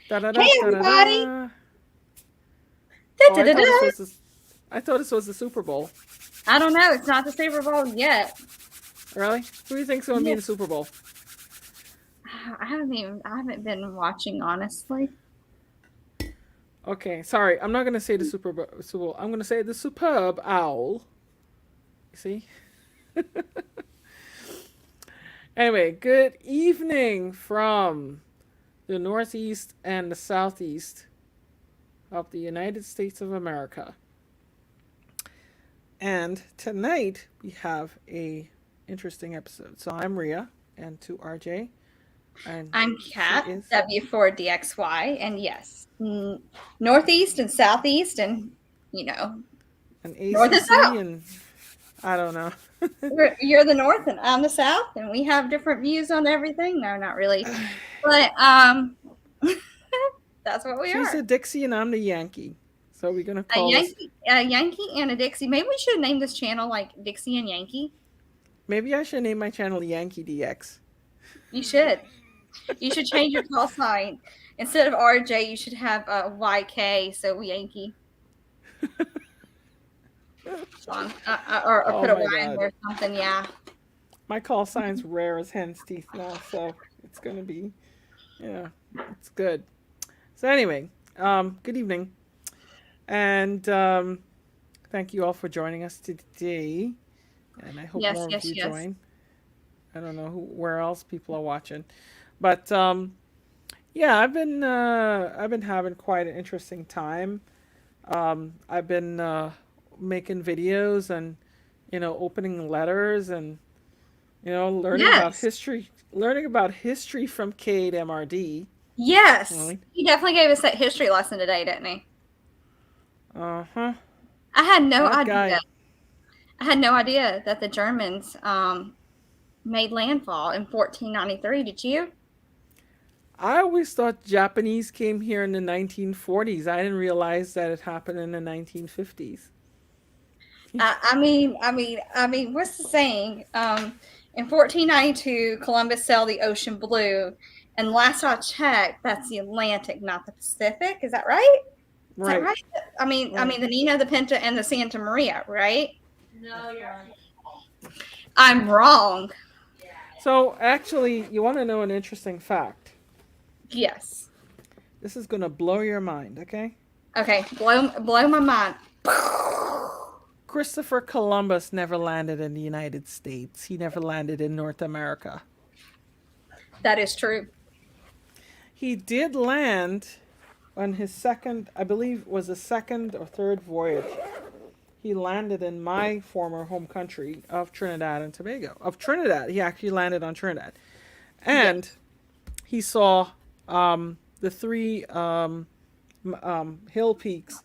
Da-da-da, Hey, everybody. da-da-da. Oh, Da-da-da-da. I thought this was the Super Bowl. I don't know. It's not the Super Bowl yet. Really? Who do you think's going to be in Yeah. the Super Bowl? I haven't been watching, honestly. Okay, sorry. I'm not going to say the Super Bowl. I'm going to say the Superb Owl. You see? Anyway, good evening from the Northeast and the Southeast of the United States of America. And tonight we have a interesting episode. So I'm Rhea, and to RJ, and I'm she Kat, is W4DXY, and yes, Northeast and Southeast, and an North and ACC, South. and I don't know. You're the North, and I'm the South, and we have different views on everything. No, not really, but that's what we She's are. a Dixie, and I'm the Yankee. So we're gonna A call this. Yankee, and a Dixie. Maybe we should name this channel like Dixie and Yankee. Maybe I should name my channel Yankee DX. You should. You should change your call sign. Instead of RJ, you should have YK, so Yankee. Or Oh put a my Y in God. there or something, yeah. My call sign's rare as hen's teeth now, so it's gonna be, yeah, it's good. So anyway, good evening, and thank you all for joining us today. And I hope more of you Yes. join. I don't know where else people are watching, but yeah, I've been having quite an interesting time. I've been making videos and opening letters and Yes. learning about history from Cade MRD. Yes. Right? He definitely gave us that history lesson today, didn't he? Uh-huh. I had no That idea. guy. I had no idea that the Germans made landfall in 1493. Did you? I always thought Japanese came here in the 1940s. I didn't realize that it happened in the 1950s. What's the saying? In 1492, Columbus sailed the ocean blue, and last I checked, that's the Atlantic, not the Pacific. Is that right? Is that Right. right? Right. The Nina, the Pinta, and the Santa Maria, right? No, you're wrong. I'm wrong. So actually, you want to know an interesting fact? Yes. This is gonna blow your mind, okay? Okay, blow my mind. Christopher Columbus never landed in the United States. He never landed in North America. That is true. He did land on his second, I believe, was the second or third voyage. He landed in my former home country of Trinidad and Tobago. Of Trinidad, he actually landed on Trinidad, and he saw the three hill peaks,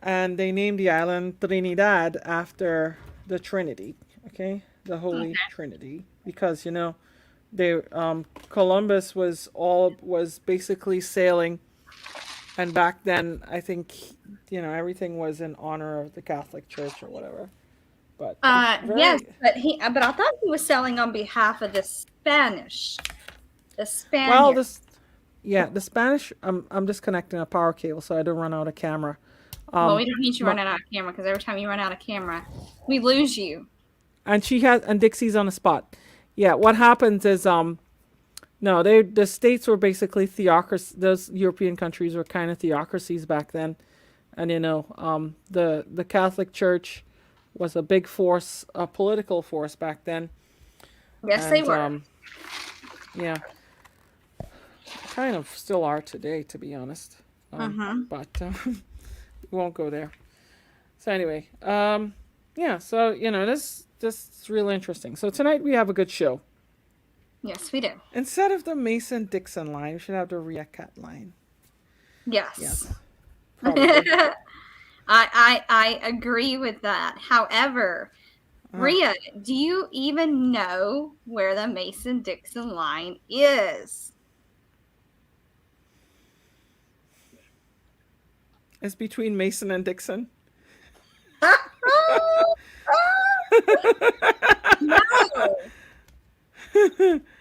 and they named the island Trinidad after the Trinity. Okay, the Holy Trinity, because they Columbus was basically sailing, and back then I think everything was in honor of the Catholic Church or whatever. But Yes, but I thought he was selling on behalf of the Spanish. The well, Spaniards. the Spanish. I'm disconnecting a power cable so I don't run out of camera. Well, we don't need you running out of camera, because every time you run out of camera, we lose you. And Dixie's on the spot. Yeah, what happens is no, the states were basically theocracies. Those European countries were kind of theocracies back then, and the Catholic Church was a big force, a political force back then. Yes, And they were. yeah, kind of still are today, to be honest. But we won't go there. So anyway, yeah. So this is really interesting. So tonight we have a good show. Yes, we do. Instead of the Mason Dixon line, we should have the Rhea Cat line. Yes. Yes, probably. I agree with that. However, Rhea, do you even know where the Mason-Dixon line is? It's between Mason and Dixon.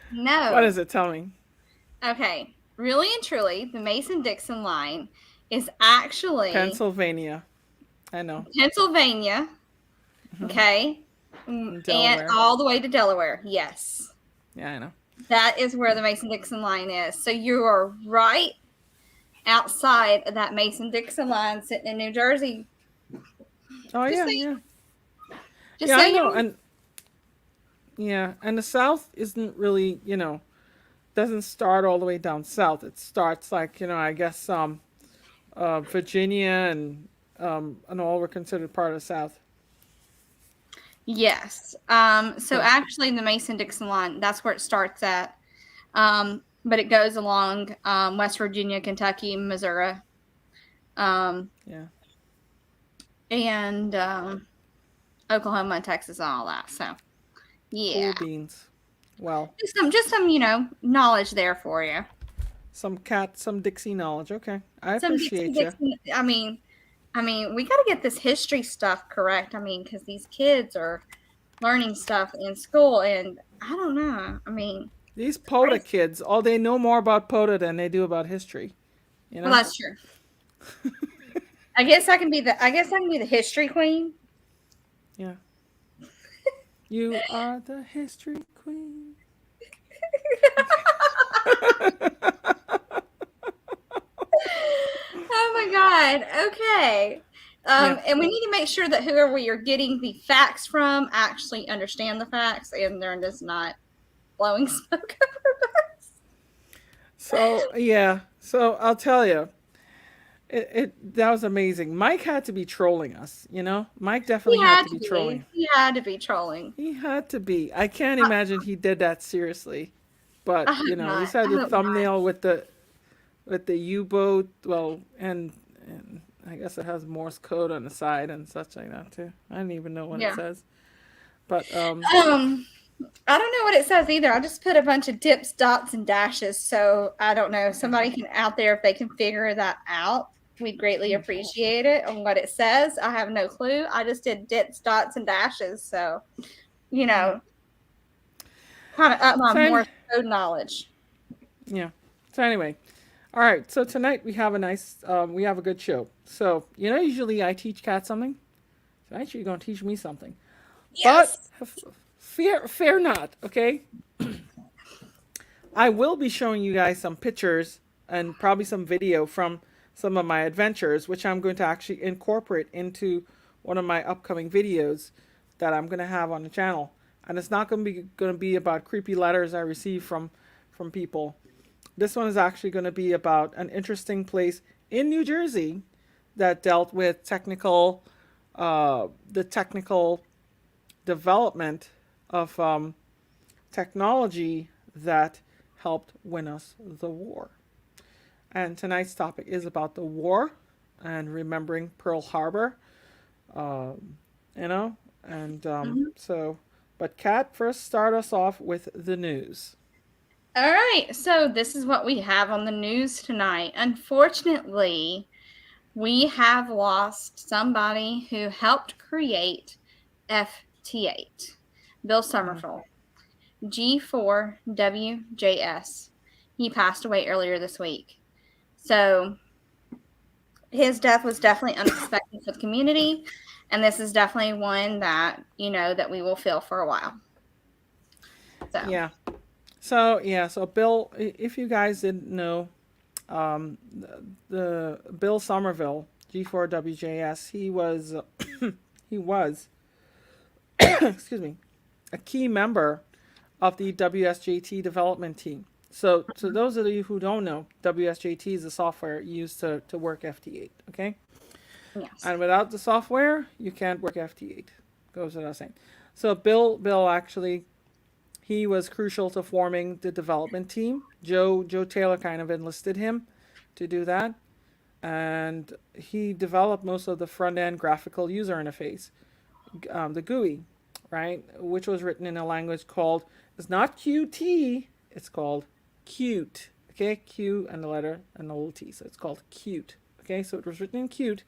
No. What does it tell me? Okay, really and truly, the Mason-Dixon line is actually Pennsylvania. I know. Pennsylvania, okay, In and Delaware. all the way to Delaware. Yes, Yeah, I know. that is where the Mason-Dixon line is. So you are right outside of that Mason-Dixon line, sitting in New Jersey. Oh Just yeah, so yeah. just Yeah, so I you know. know. And yeah, and the South isn't really, doesn't start all the way down south. It starts like, I guess Virginia and all were considered part of the South. Yes. So So actually, the Mason-Dixon line, that's where it starts at. But it goes along West Virginia, Kentucky, Missouri, um, yeah, and Oklahoma and Texas and all that. So yeah, cool beans. Well, just some knowledge there for you. some Dixie knowledge. Okay, I Some Dixie appreciate you. Dixon. I mean, we got to get this history stuff correct. I mean, because these kids are learning stuff in school, and I don't know. I mean, These it's POTA crazy. kids, all they know more about POTA than they do about history. You Well, know? that's true. I guess I can be the history queen. Yeah. You are the history queen. Oh my God. Okay. Yeah. And we need to make sure that whoever we are getting the facts from actually understand the facts and they're just not blowing smoke over us. So yeah. So I'll tell you, that was amazing. Mike had to be trolling us. Mike He definitely had had to to be be. trolling. He had to be trolling. He had to be. I can't I, imagine he did that seriously. I But hope you not. saw I the hope not. thumbnail with the U-boat. Well, and I guess it has Morse code on the side and such like that too. I don't even know what it Yeah. says. But Um, I don't know what it says either. I just put a bunch of dips, dots, and dashes. So I don't know. Somebody can out there if they can figure that out. We'd greatly appreciate it on what it says. I have no clue. I just did dips, dots, and dashes. So you know, kind of up my so Morse code knowledge. yeah. So anyway, all right. So tonight we have a good show. So usually I teach Kat something. So actually, you're gonna teach me something. But Yes. fear not. Okay. I will be showing you guys some pictures and probably some video from some of my adventures, which I'm going to actually incorporate into one of my upcoming videos that I'm going to have on the channel. And it's not going to be about creepy letters I receive from people. This one is actually going to be about an interesting place in New Jersey that dealt with the technical development of technology that helped win us the war. And tonight's topic is about the war and remembering Pearl Harbor. Um, you know, and Mhm. so, but Kat, first start us off with the news. All right. So this is what we have on the news tonight. Unfortunately, we have lost somebody who helped create FT8, Bill Mhm. Summerfield, G4WJS. He passed away earlier this week. So his death was definitely unexpected for the community. And this is definitely one that, that we will feel for a while. So, Yeah. So Bill, if you guys didn't know, the Bill Somerville, G4WJS, he was excuse me, a key member of the WSJT development team. So those of you who don't know, WSJT is the software used to work FT8. Okay, yes. and without the software, you can't work FT8. Goes without saying. So Bill actually, he was crucial to forming the development team. Joe Taylor kind of enlisted him to do that, and he developed most of the front end graphical user interface, the GUI, right, which was written in a language called, it's not Qt, it's called Qt. Okay, Q and the letter and the little t, so it's called Qt. Okay, so it was written in Qt,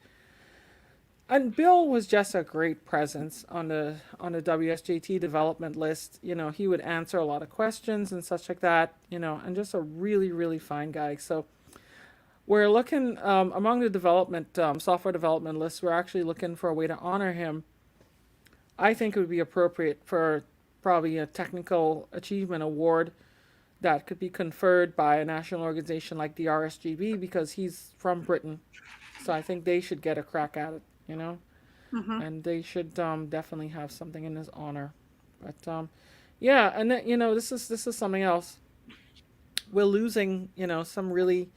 And Bill was just a great presence on the WSJT development list. He would answer a lot of questions and such like that. And just a really really fine guy. So we're looking among the development software development list. We're actually looking for a way to honor him. I think it would be appropriate for probably a technical achievement award that could be conferred by a national organization like the RSGB because he's from Britain. So I think they should get a crack at it. Mm-hmm. And they should definitely have something in his honor. But yeah, and then, this is something else. We're losing some really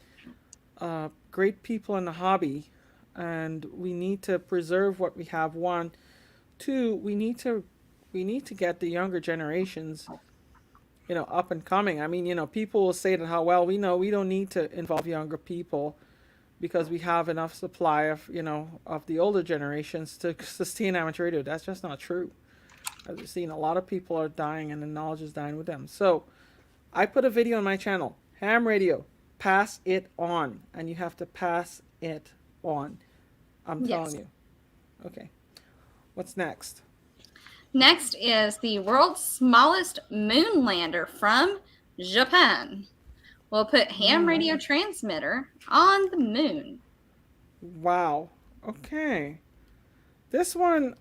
great people in the hobby, and we need to preserve what we have. One, two, we need to get the younger generations up and coming. I mean, people will say that how well we know we don't need to involve younger people because we have enough supply of the older generations to sustain amateur radio. That's just not true. As we've seen, a lot of people are dying and the knowledge is dying with them. So I put a video on my channel, ham radio, pass it on. And you have to pass it on. I'm telling you. Okay. What's next? Next is the world's smallest moon lander from Japan. We'll put ham radio transmitter on the moon. Wow. Okay. This one,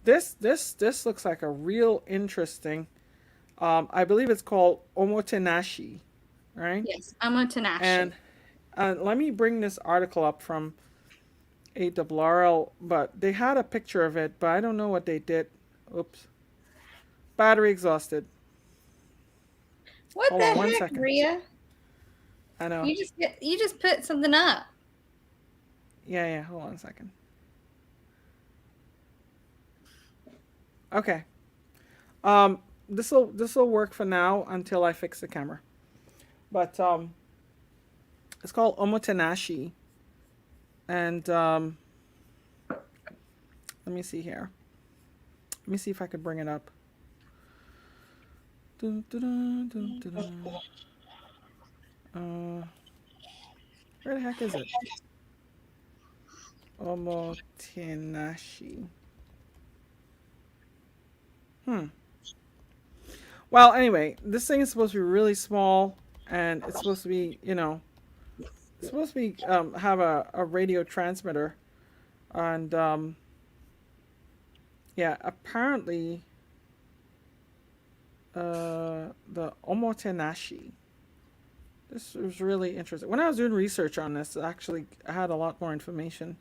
this looks like a real interesting. I believe it's called omotenashi, right? Yes, omotenashi. And let me bring this article up from ARRL, but they had a picture of it, but I don't know what they did. Oops. Battery exhausted. What Hold the on 1 heck, second. Rhea? I know. You just put something up. Yeah. Hold on a second. Okay. This'll work for now until I fix the camera. But it's called omotenashi, and let me see here. Let me see if I could bring it up. Dun, dun, dun, dun, dun, dun. Where the heck is it? Omotenashi. Well, anyway, this thing is supposed to be really small, and it's supposed to be, it's supposed to be have a radio transmitter, and yeah, apparently, the omotenashi. This was really interesting. When I was doing research on this, actually, I had a lot more information.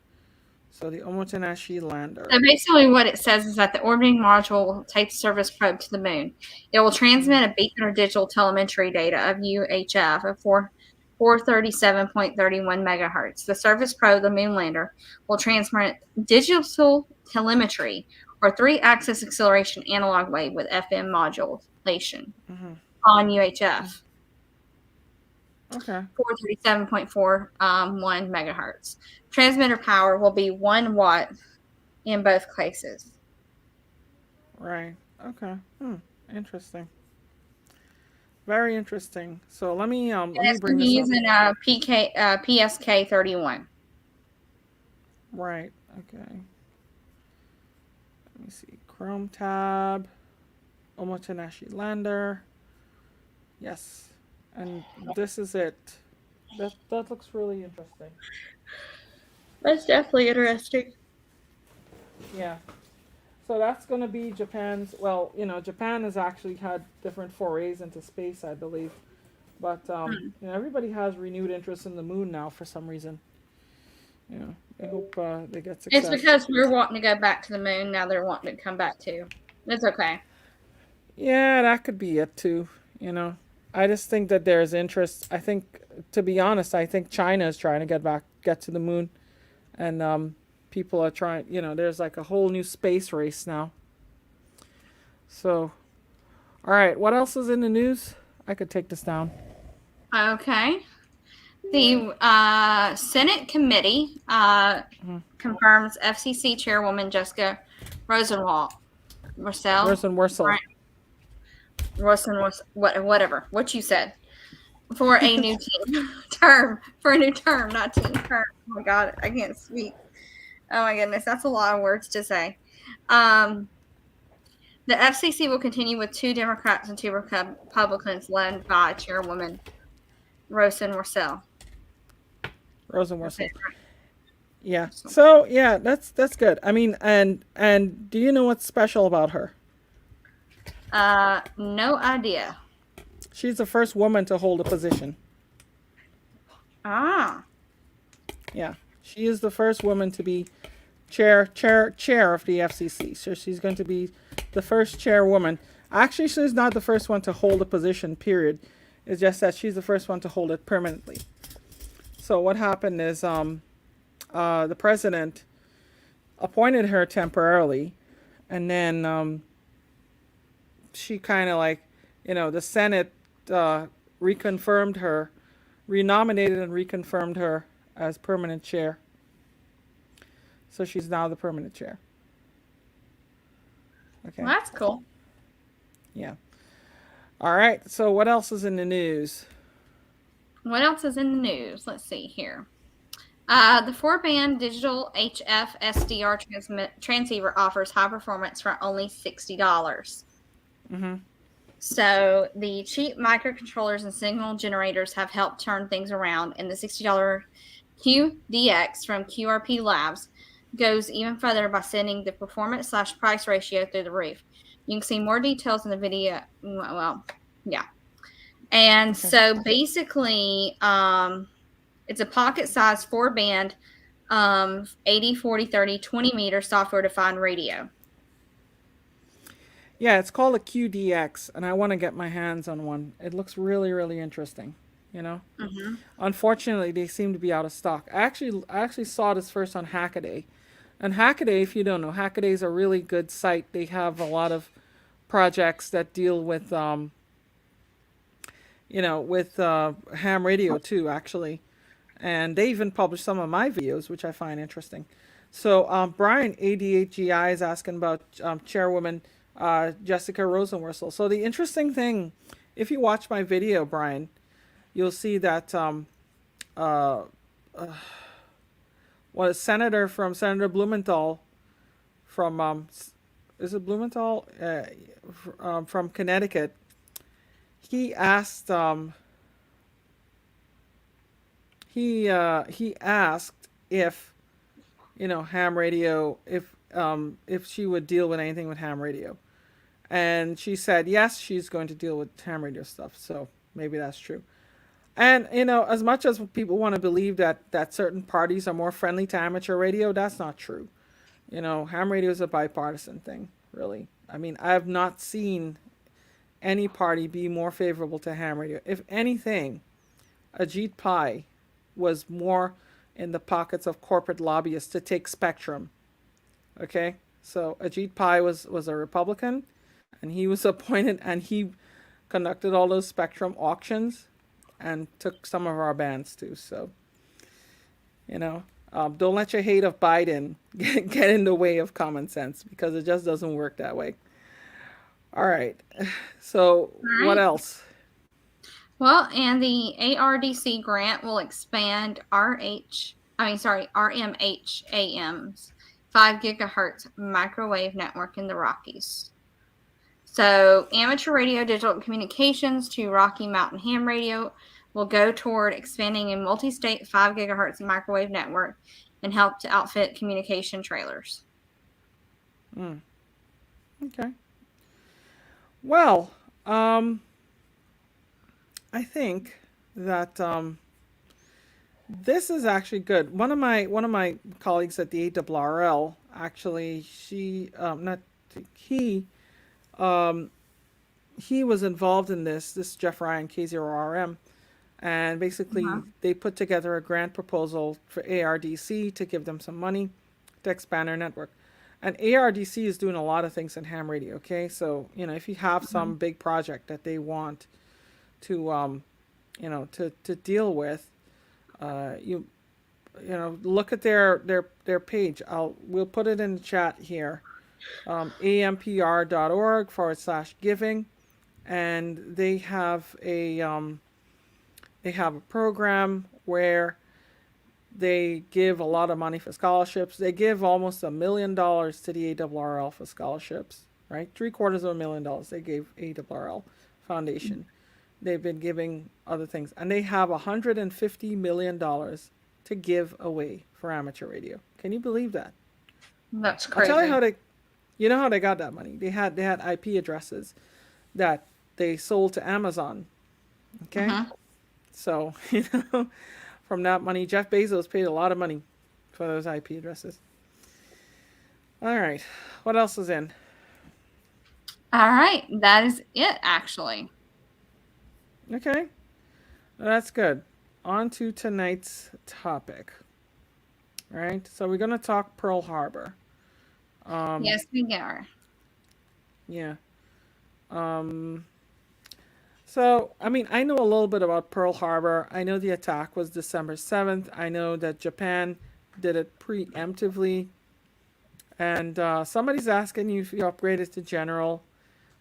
So the omotenashi lander. So basically what it says is that the orbiting module will take the service probe to the moon. It will transmit a beacon or digital telemetry data of UHF of 437.31 megahertz. The surface probe, the moon lander, will transmit digital telemetry or 3-axis acceleration analog wave with FM modulation on UHF. Okay. 437.41 megahertz. Transmitter power will be 1 watt in both cases. Right. Okay. Interesting. Very interesting. So let me bring this using PSK 31. Right. Okay. Let me see. Chrome tab. Omotenashi lander. Yes. And this is it. That looks really interesting. That's definitely interesting. Yeah. So that's going to be Japan's. Well, Japan has actually had different forays into space, I believe. But everybody has renewed interest in the moon now for some reason. I hope they get success. It's because we're wanting to go back to the moon. Now they're wanting to come back too. It's okay. Yeah, that could be it too. I just think that there's interest. I think, to be honest, I think China is trying to get to the moon, and people are trying. There's like a whole new space race now. So, all right, what else is in the news? I could take this down. Okay. The Senate committee confirms FCC Chairwoman Jessica Rosenwald. Whatever. What you said. For a new term. For a new term, not term. Oh my God, I can't speak. Oh my goodness, that's a lot of words to say. The FCC will continue with 2 Democrats and 2 Republicans led by Chairwoman Rosen Worcel. Rosenworcel. Yeah. So yeah, that's good. I mean, and do you know what's special about her? No idea. She's the first woman to hold a position. Ah. Yeah. She is the first woman to be chair of the FCC. So she's going to be the first chairwoman. Actually, she's not the first one to hold a position, period. It's just that she's the first one to hold it permanently. So what happened is the president appointed her temporarily, and then she kind of like, the Senate reconfirmed her, renominated and reconfirmed her as permanent chair. So she's now the permanent chair. Okay. Well, that's cool. Yeah. All right. So what else is in the news? What else is in the news? Let's see here. The 4-band digital HF SDR transceiver offers high performance for only $60. Mm-hmm. So the cheap microcontrollers and signal generators have helped turn things around, and the $60 QDX from QRP Labs goes even further by sending the performance/price ratio through the roof. You can see more details in the video. Well, yeah. And so basically, it's a pocket-sized 4-band 80, 40, 30, 20 meter software-defined radio. Yeah, it's called a QDX, and I want to get my hands on one. It looks really, really interesting. Mm-hmm. Unfortunately, they seem to be out of stock. I actually saw this first on Hackaday. And Hackaday, if you don't know, Hackaday is a really good site. They have a lot of projects that deal with, ham radio too, actually. And they even publish some of my videos, which I find interesting. So Brian, AD8GI, is asking about Chairwoman Jessica Rosenworcel. So the interesting thing, if you watch my video, Brian, you'll see that what a Senator Blumenthal from is it Blumenthal from Connecticut. He asked he asked if ham radio, if she would deal with anything with ham radio, and she said yes, she's going to deal with ham radio stuff. So maybe that's true. And as much as people want to believe that certain parties are more friendly to amateur radio, that's not true. Ham radio is a bipartisan thing, really. I mean, I have not seen any party be more favorable to ham radio. If anything, Ajit Pai was more in the pockets of corporate lobbyists to take Spectrum. Okay, so Ajit Pai was a Republican, and he was appointed, and he conducted all those Spectrum auctions and took some of our bands too. So, don't let your hate of Biden get in the way of common sense, because it just doesn't work that way. All right. So what else? Well, and the ARDC grant will expand RMHAM's 5 gigahertz microwave network in the Rockies. So amateur radio digital communications to Rocky Mountain ham radio will go toward expanding a multi-state 5 gigahertz microwave network and help to outfit communication trailers. Okay. Well, I think that this is actually good. One of my colleagues at the ARRL, actually, he was involved in this Jeff Ryan, K0RM, and basically they put together a grant proposal for ARDC to give them some money to expand their network. And ARDC is doing a lot of things in ham radio, okay? So, if you have some big project that they want to to deal with, look at their page. We'll put it in the chat here. ampr.org/giving, and they have a program where They give a lot of money for scholarships. They give almost $1 million to the ARRL for scholarships, right? $750,000 they gave ARRL Foundation. They've been giving other things, and they have $150 million to give away for amateur radio. Can you believe that? That's I'll tell you crazy. how they, you know how they got that money. They had IP addresses that they sold to Amazon. Okay, Mm-hmm. so from that money, Jeff Bezos paid a lot of money for those IP addresses. All right, what else is in? All right, that is it, actually. Okay, that's good. On to tonight's topic. All right, so we're gonna talk Pearl Harbor. Um, Yes, we are. yeah. Um, So, I mean, I know a little bit about Pearl Harbor. I know the attack was December 7th. I know that Japan did it preemptively. And somebody's asking you if you upgraded to general.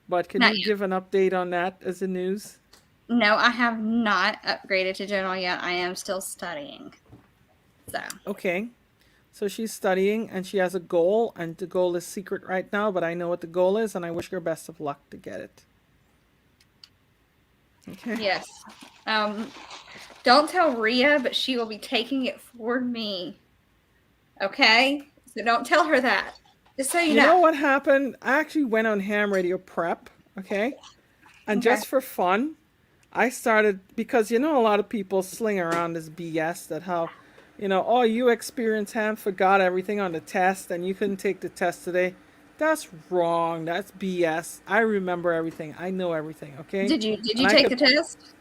But can Not you yet. give an update on that as the news? No, I have not upgraded to general yet. I am still studying. So, Okay. So she's studying and she has a goal, and the goal is secret right now, but I know what the goal is, and I wish her best of luck to get it. Okay. yes. Um, don't tell Rhea, but she will be taking it for me. Okay? So don't tell her that. Just so you You know know. what happened? I actually went on ham radio prep, okay? And Okay. just for fun, I started because a lot of people sling around this BS that how, oh, you experienced ham forgot everything on the test and you couldn't take the test today. That's wrong. That's BS. I remember everything. I know everything. Okay, Did and you take the test?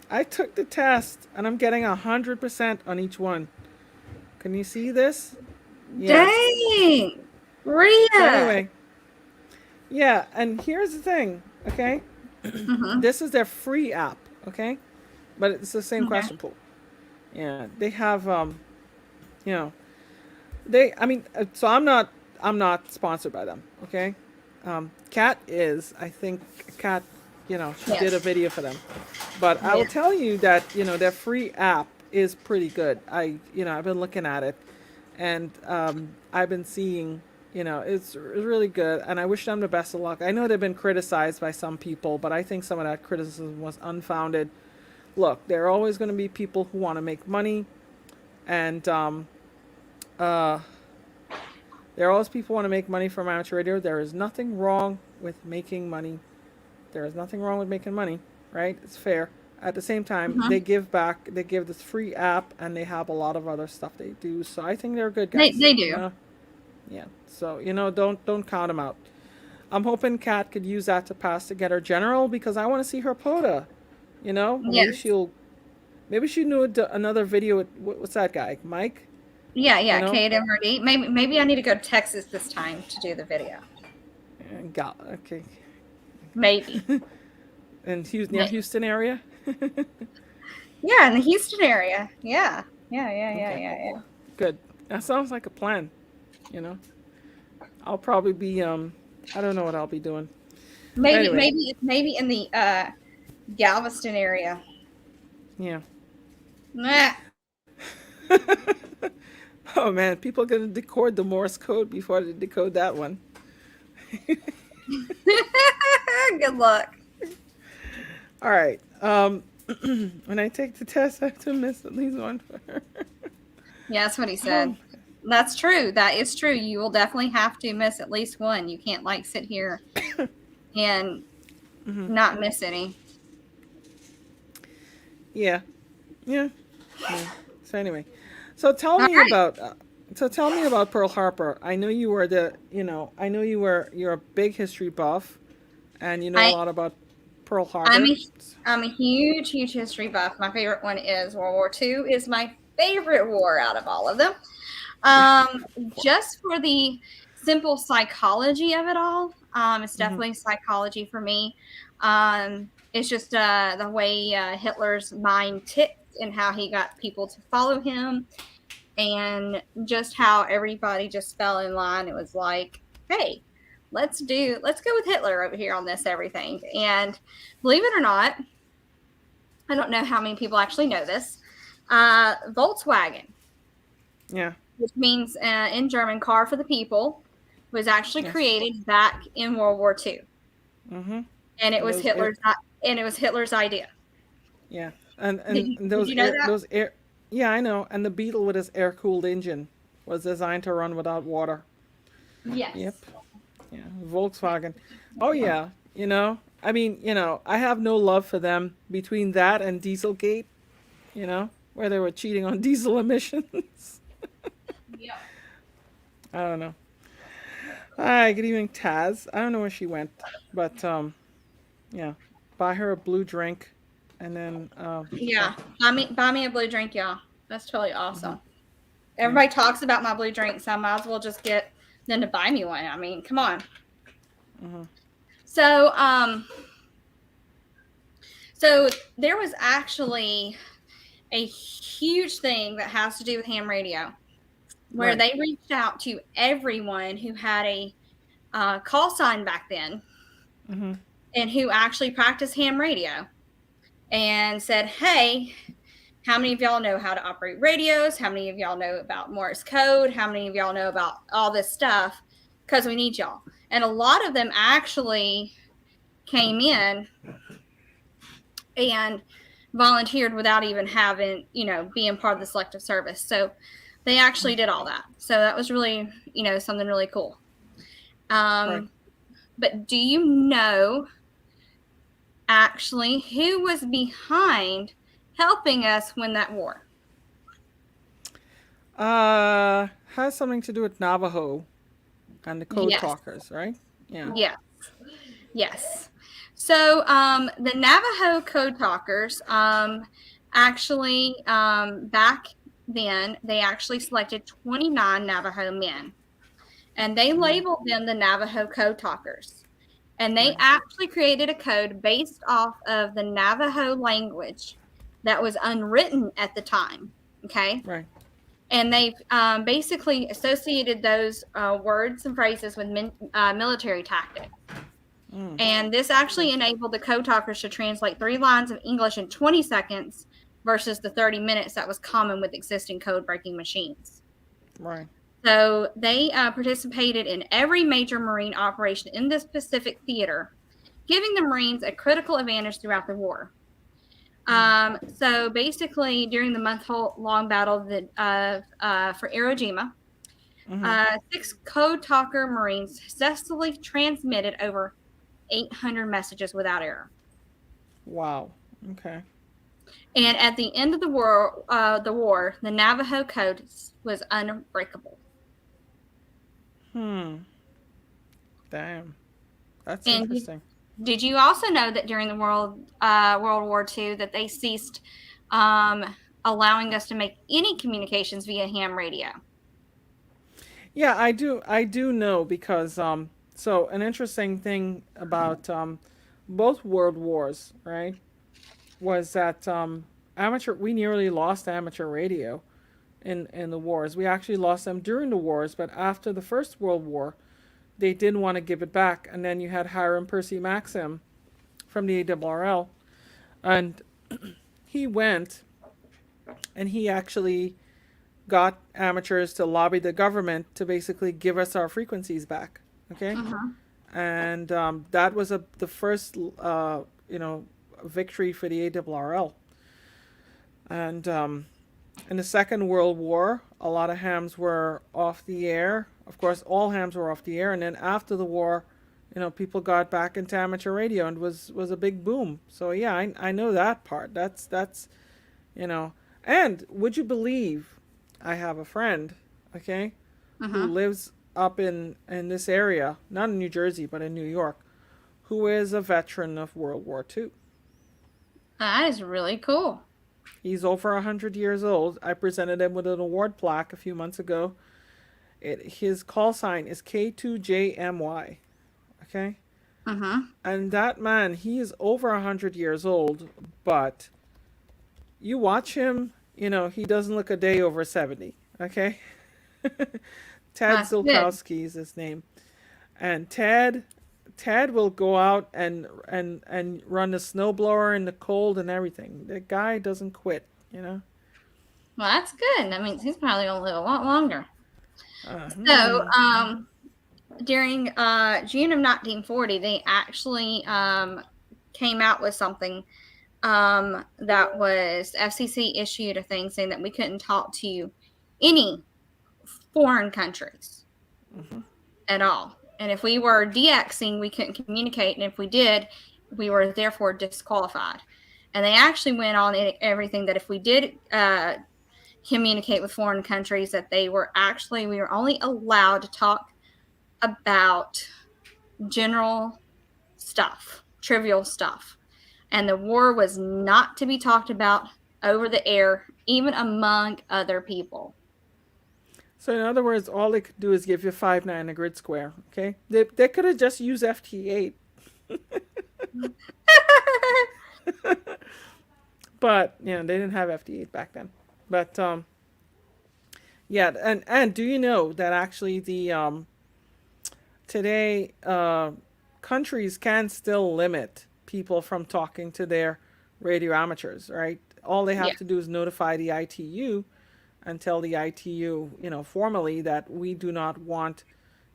I took the test and I'm getting 100% on each one. Can you see this? Yeah. Dang. So Rhea. anyway, yeah. And here's the thing. Okay, Mm-hmm. this is their free app. Okay, but it's the same Okay. question pool. Yeah, they have you know, they. I mean, so I'm not sponsored by them. Okay, Kat is. I think Kat, she did a Yes. video for them. But I will Yeah. tell you that their free app is pretty good. I've been looking at it, and I've been seeing. It's really good, and I wish them the best of luck. I know they've been criticized by some people, but I think some of that criticism was unfounded. Look, there are always going to be people who want to make money, and uh, there are always people who want to make money from amateur radio. There is nothing wrong with making money. There is nothing wrong with making money, right? It's fair. At the same time, Mm-hmm. they give back. They give this free app, and they have a lot of other stuff they do. So I think they're good guys. They do. Yeah. So don't count them out. I'm hoping Kat could use that to pass to get her general because I want to see her POTA. Yes. Maybe she knew another video with what's that guy, Mike? Yeah, You yeah, know, KMRD. Maybe I need to go to Texas this time to do the video. and got okay, Maybe. and near Houston area. Yeah, in the Houston area. Yeah. Okay, Yeah. good. That sounds like a plan. You know, I'll probably be I don't know what I'll be doing. But anyway, Maybe in the Galveston area. yeah. Nah. Oh man, people are gonna decode the Morse code before they decode that one. Good luck. All right. When I take the test, I have to miss at least one for her. Yeah, that's what he Oh said. my God. That's true. That is true. You will definitely have to miss at least one. You can't like sit here and not miss any. Yeah. Yeah. Yeah. So anyway, so tell All me right. about Pearl Harbor. I know you were you're a big history buff, and you know a I lot about Pearl I'm Harbor. I'm a huge history buff. My favorite one is World War II. Is my favorite war out of all of them. Um, just for the simple psychology of it all. It's Mm-hmm. definitely psychology for me. It's just the way Hitler's mind ticked and how he got people to follow him, and just how everybody just fell in line. It was like, hey, let's go with Hitler over here on this everything. And believe it or not, I don't know how many people actually know this. Volkswagen. Yeah. which means in German, "car for the people," was actually Yes. created back in World War II, Mm-hmm. and it And was those air. Hitler's idea. Yeah. And Did and, you and did those you know air. that? Those air. Yeah, I know. And the Beetle with his air-cooled engine was designed to run without water. Yep. Yes. Yeah. Volkswagen. Oh yeah. I mean, I have no love for them between that and Dieselgate. Where they were cheating on diesel emissions. Yep. I don't know. Hi, good evening, Taz. I don't know where she went, but yeah, buy her a blue drink, and then yeah, Yeah. Buy me a blue drink, y'all. That's totally hmm awesome. yeah, Everybody talks about my blue drinks. I might as well just get them to buy me one. I mean, come on. hmm So, so there was actually a huge thing that has to do with ham radio, where right, they reached out to everyone who had a call sign back then hmm and who actually practiced ham radio and said, "Hey, how many of y'all know how to operate radios? How many of y'all know about Morse code? How many of y'all know about all this stuff? Because we need y'all." And a lot of them actually came in and volunteered without even having, being part of the selective service. So they actually did all that. So that was really, something really cool. right. But do you know actually who was behind helping us win that war? Has something to do with Navajo and the code Yes. talkers, right? Yeah. Yes. Yes. So the Navajo code talkers actually back then they actually selected 29 Navajo men and they hmm labeled them the Navajo code talkers. And they Right. actually created a code based off of the Navajo language that was unwritten at the time. Okay. Right. And they've basically associated those words and phrases with military tactics. Mm. And this actually enabled the code talkers to translate 3 lines of English in 20 seconds versus the 30 minutes that was common with existing code breaking machines. Right. So they participated in every major Marine operation in this Pacific theater, giving the Marines a critical advantage throughout the war. So basically, during the month-long battle for Iwo Jima, hmm 6 code talker Marines successfully transmitted over 800 messages without error. Wow. Okay. And at the end of the war, the Navajo code was unbreakable. Hmm. Damn. That's And interesting. did you also know that during the World War II that they ceased allowing us to make any communications via ham radio? Yeah, I do. I do know because so an interesting thing about both world wars, right, was that amateur. We nearly lost amateur radio in the wars. We actually lost them during the wars, but after the First World War, they didn't want to give it back. And then you had Hiram Percy Maxim from the ARRL, and he went and he actually got amateurs to lobby the government to basically give us our frequencies back. Okay, and that was the first victory for the ARRL. And in the Second World War, a lot of hams were off the air. Of course, all hams were off the air. And then after the war, people got back into amateur radio and was a big boom. So yeah, I know that part. That's you know. And would you believe, I have a friend, okay, who Mm-hmm. lives up in this area, not in New Jersey but in New York, who is a veteran of World War II. That is really cool. He's over 100 years old. I presented him with an award plaque a few months ago. His call sign is K2JMY. Okay, Mm-hmm. and that man, he is over 100 years old, but you watch him, he doesn't look a day over 70. Okay, Ted That's good. Zielkowski is his name, and Ted will go out and run the snowblower in the cold and everything. The guy doesn't quit. Well, that's good. That means he's probably going to live a lot longer. So, Hmm. during June of 1940, they actually came out with something that was FCC issued a thing saying that we couldn't talk to any foreign countries at all. And if we were DXing, we couldn't communicate. And if we did, we were therefore disqualified. And they actually went on everything that if we did communicate with foreign countries, that we were only allowed to talk about general stuff, trivial stuff. And the war was not to be talked about over the air, even among other people. So in other words, all they could do is give you 5.9 a grid square. Okay, they could have just used FT8, but you know they didn't have FT8 back then. But yeah, and do you know that actually the today countries can still limit people from talking to their radio amateurs, right? All they Yeah. have to do is notify the ITU and tell the ITU, you know, formally that we do not want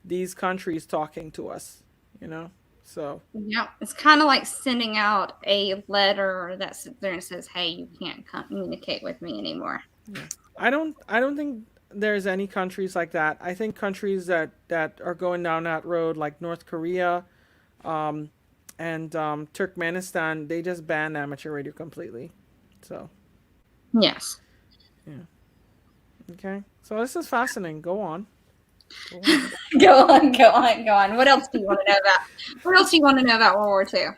these countries talking to us, you know? So, Yeah. It's kind of like sending out a letter that sits there and says, hey, you can't communicate with me anymore. yeah. I don't think there's any countries like that. I think countries that are going down that road like North Korea, um, and Turkmenistan, they just ban amateur radio completely. So, Yes. yeah. Okay. So this is fascinating. Go on. Go on. Go on, go on, go on. What else do you want to know about? What else do you want to know about World War II?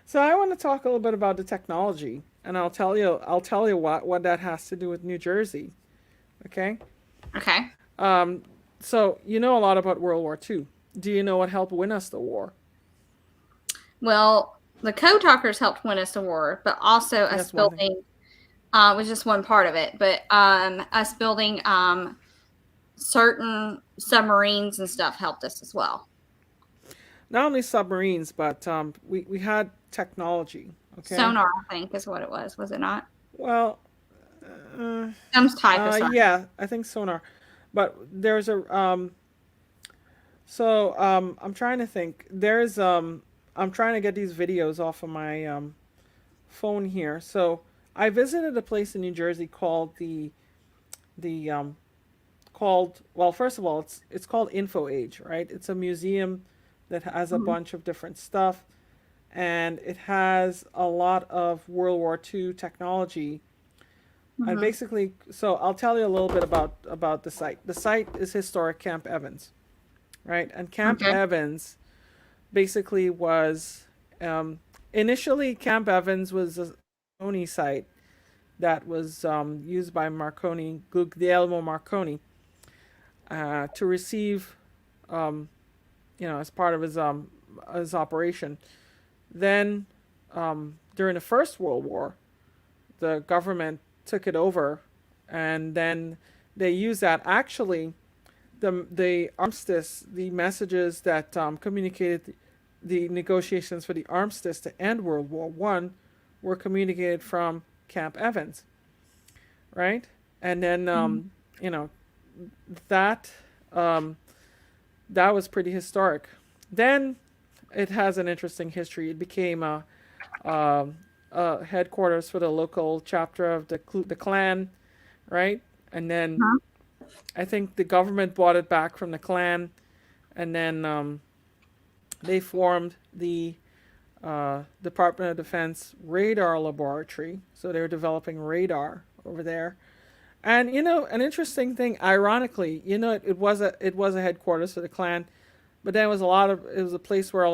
So I want to talk a little bit about the technology, and I'll tell you what that has to do with New Jersey. Okay. Okay. Um, so you know a lot about World War II. Do you know what helped win us the war? Well, the code talkers helped win us the war, but also us That's one thing. building was just one part of it. But us building certain submarines and stuff helped us as well. Not only submarines, but we had technology. Okay. Sonar, I think, is what it was. Was it not? Well, uh, Some type of sonar. yeah, I think sonar, but there's a So I'm trying to think. I'm trying to get these videos off of my phone here. So I visited a place in New Jersey called the called well, first of all, it's called Info Age, right? It's a museum that has a Mhm. bunch of different stuff, and it has a lot of World War II technology. And Mhm. basically, so I'll tell you a little bit about the site. The site is historic Camp Evans, right? And Camp Okay. Evans basically was initially Camp Evans was a Marconi site that was used by Marconi, Guglielmo Marconi, to receive, um, as part of his operation. Then, during the First World War, the government took it over, and then they used that. Actually, the armistice, the messages that communicated the negotiations for the armistice to end World War One, were communicated from Camp Evans, right? And then Mhm. you know that um, that was pretty historic. Then it has an interesting history. It became a headquarters for the local chapter of the Klan, right? And then Uh-huh. I think the government bought it back from the Klan, and then they formed the Department of Defense radar laboratory. So they were developing radar over there. And an interesting thing, ironically, it was a headquarters for the Klan, but then it was a place where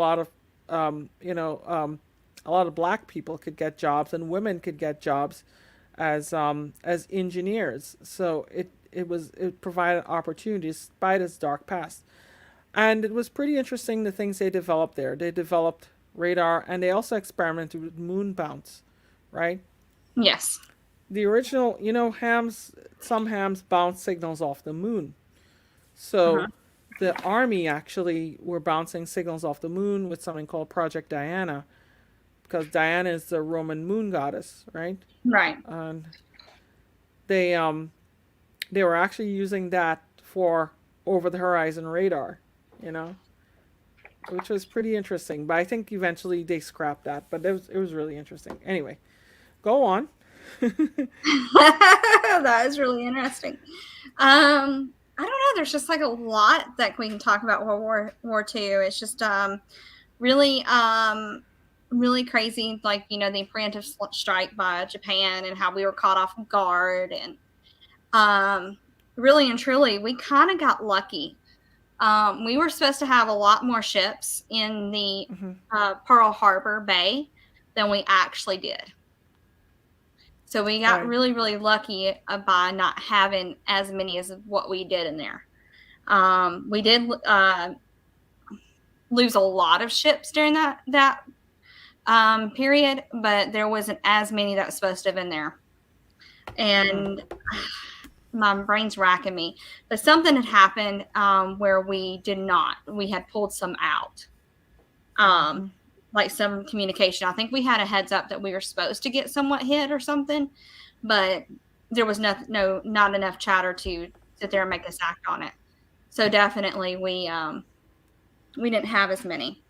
um, you know, um, a lot of black people could get jobs and women could get jobs as engineers. So it provided opportunities despite its dark past. And it was pretty interesting the things they developed there. They developed radar, and they also experimented with moon bounce, right? Yes. The original, some hams bounce signals off the moon. So Uh-huh. the army actually were bouncing signals off the moon with something called Project Diana, because Diana is the Roman moon goddess, right? Right. And they they were actually using that for over the horizon radar, you know, which was pretty interesting. But I think eventually they scrapped that. But it was really interesting. Anyway, go on. That is really interesting. I don't know. There's just like a lot that we can talk about World War II. It's just really really crazy. Like the preemptive strike by Japan and how we were caught off guard, and really and truly, we kind of got lucky. We were supposed to have a lot more ships in the Pearl Harbor Bay than we actually did. So we got Right. really, really lucky by not having as many as what we did in there. We did lose a lot of ships during that period, but there wasn't as many that was supposed to have been there. And my brain's racking me. But something had happened where we did not. We had pulled some out. Like some communication. I think we had a heads up that we were supposed to get somewhat hit or something, but there was not enough chatter to sit there and make us act on it. So definitely we didn't have as many.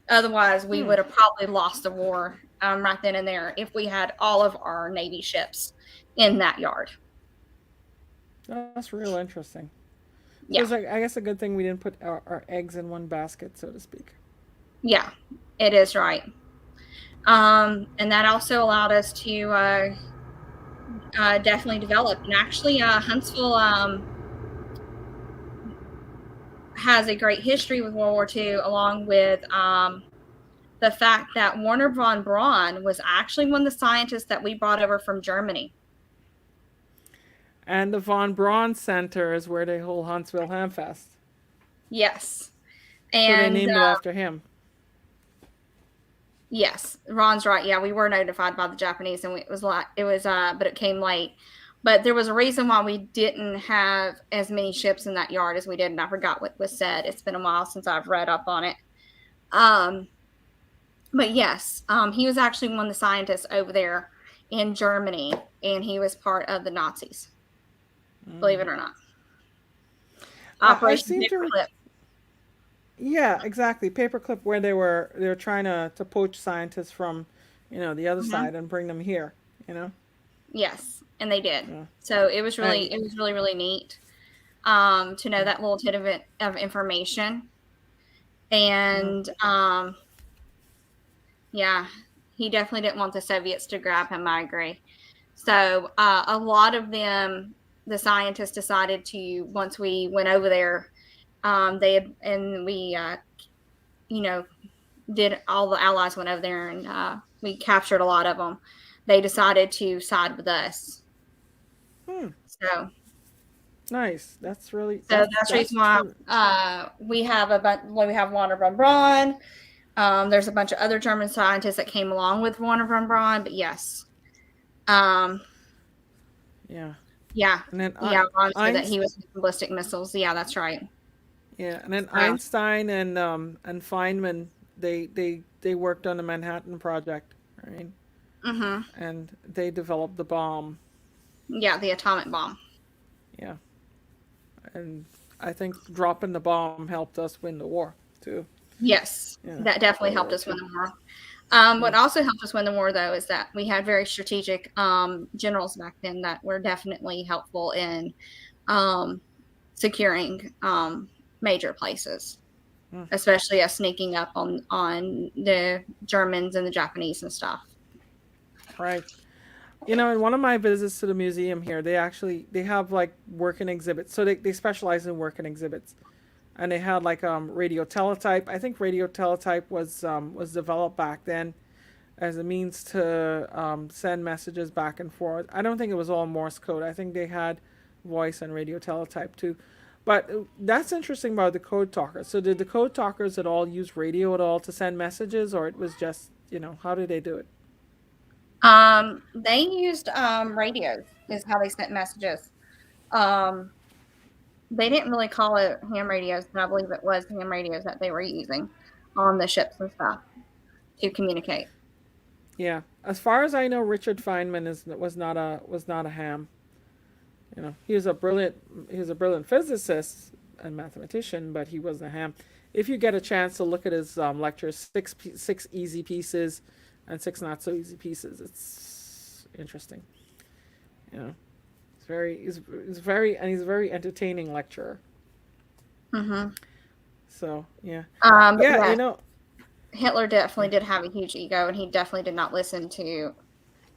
Otherwise, we would have probably lost the war right then and there if we had all of our Navy ships in that yard. That's real interesting. Yeah. It was I guess a good thing we didn't put our eggs in one basket, so to speak. Yeah, it is right. And that also allowed us to definitely develop. And actually, Huntsville has a great history with World War II, along with the fact that Werner von Braun was actually one of the scientists that we brought over from Germany. And the Von Braun Center is where they hold Huntsville Hamfest. Yes. So they And named it after him. yes, Ron's right. Yeah, we were notified by the Japanese, and but it came late. But there was a reason why we didn't have as many ships in that yard as we did, and I forgot what was said. It's been a while since I've read up on it. But yes, he was actually one of the scientists over there in Germany, and he was part of the Nazis. Believe it or not. Operation Paperclip. Yeah, exactly. Paperclip, where they were trying to poach scientists from, the other side and bring them here. Yes, and they did. Yeah. So it was really really neat to know that little tidbit of information. And yeah, he definitely didn't want the Soviets to grab him. I agree. So a lot of them, the scientists decided to, once we went over there, did all the allies went over there and we captured a lot of them. They decided to side with us. So nice. That's really that's the reason why we have Werner von Braun. There's a bunch of other German scientists that came along with Werner von Braun, but yes. Yeah. Yeah. And then Ron said that he was ballistic missiles. Yeah, that's right. Yeah, and then Einstein and Feynman, they worked on the Manhattan Project, right? And they developed the bomb. Yeah, the atomic bomb. Yeah. And I think dropping the bomb helped us win the war, too. Yes, that definitely helped us win the war. What also helped us win the war, though, is that we had very strategic generals back then that were definitely helpful in securing major places, especially us sneaking up on the Germans and the Japanese and stuff. Right. In one of my visits to the museum here, they have like working exhibits. So they specialize in working exhibits. And they had like radio teletype. I think radio teletype was developed back then as a means to send messages back and forth. I don't think it was all Morse code. I think they had voice and radio teletype too. But that's interesting about the code talkers. So did the code talkers at all use radio at all to send messages, or it was just how did they do it? They used radios is how they sent messages. They didn't really call it ham radios, but I believe it was ham radios that they were using on the ships and stuff to communicate. Yeah, as far as I know, Richard Feynman was not a ham. You know, he was a brilliant physicist and mathematician, but he wasn't a ham. If you get a chance to look at his lectures, six easy pieces and six not so easy pieces, it's interesting. You know, he's a very entertaining lecturer. Mm-hmm. So yeah, yeah, you know, Hitler definitely did have a huge ego, and he definitely did not listen to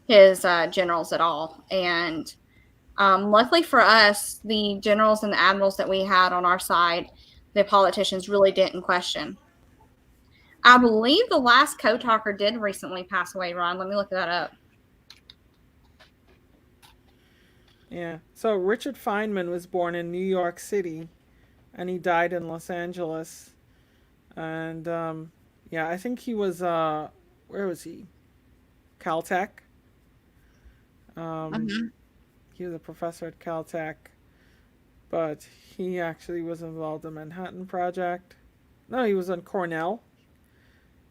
his generals at all. And luckily for us, the generals and the admirals that we had on our side, the politicians really didn't question. I believe the last co-talker did recently pass away, Ron. Let me look that up. yeah. So Richard Feynman was born in New York City, and he died in Los Angeles. And yeah, I think he was where was he? Caltech. Um, Mm-hmm. he was a professor at Caltech, but he actually was involved in the Manhattan Project. No, he was on Cornell.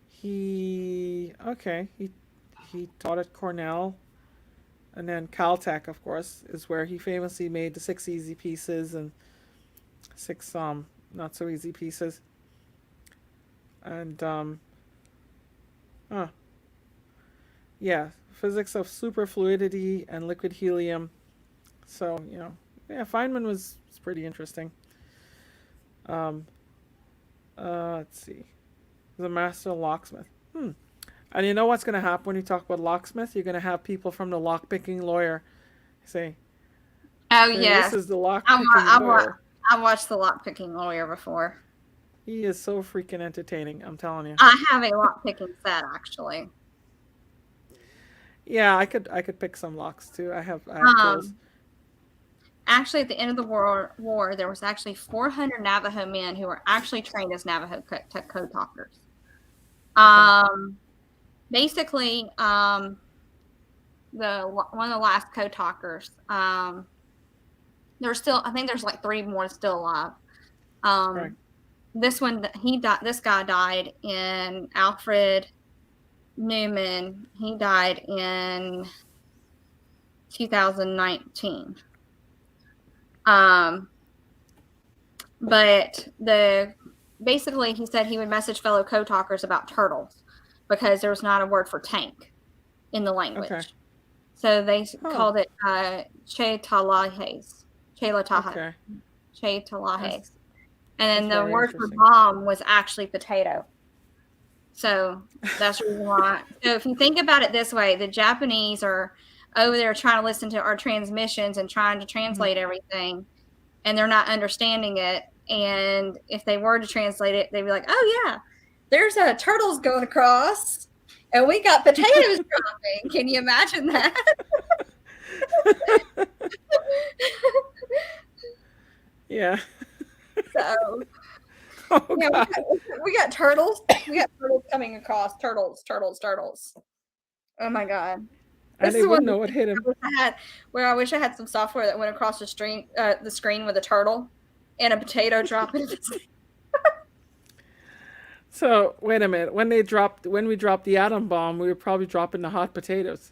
He taught at Cornell, and then Caltech, of course, is where he famously made the six easy pieces and six not so easy pieces. And huh, yeah, physics of superfluidity and liquid helium. So you know, yeah, Feynman was pretty interesting. Um, let's see, he's a master locksmith. And you know what's going to happen when you talk about locksmith? You're going to have people from the lockpicking lawyer say, Oh This yes, is the I, lockpicking lawyer." I watched the lockpicking lawyer before. He is so freaking entertaining. I'm telling you. I have a lockpicking set actually. Yeah, I could pick some locks too. I have tools. Actually, at the end of the war, there was actually 400 Navajo men who were actually trained as Navajo code talkers. Okay. Basically, one of the last code talkers. There's still, I think there's like 3 more still alive. Right. This one, he died. This guy died in Alfred Newman. He died in 2019. But basically he said he would message fellow co-talkers about turtles because there was not a word for tank in the language. Okay. So they called it Che Talahes. Okay. Che Talahes. And then the word for interesting. bomb was actually potato. So that's the reason why. So if you think about it this way, the Japanese are over there trying to listen to our transmissions and trying to translate everything, and they're not understanding it. And if they were to translate it, they'd be like, "Oh yeah, there's turtles going across, and we got potatoes dropping." Can you imagine that? Yeah. So Oh yeah, God. we got turtles. We got turtles coming across. Turtles. Oh my God. And This they is one wouldn't of the know what things hit him. I wish I had some software that went across the screen with a turtle and a potato dropping. So wait a minute. When we dropped the atom bomb, we were probably dropping the hot potatoes.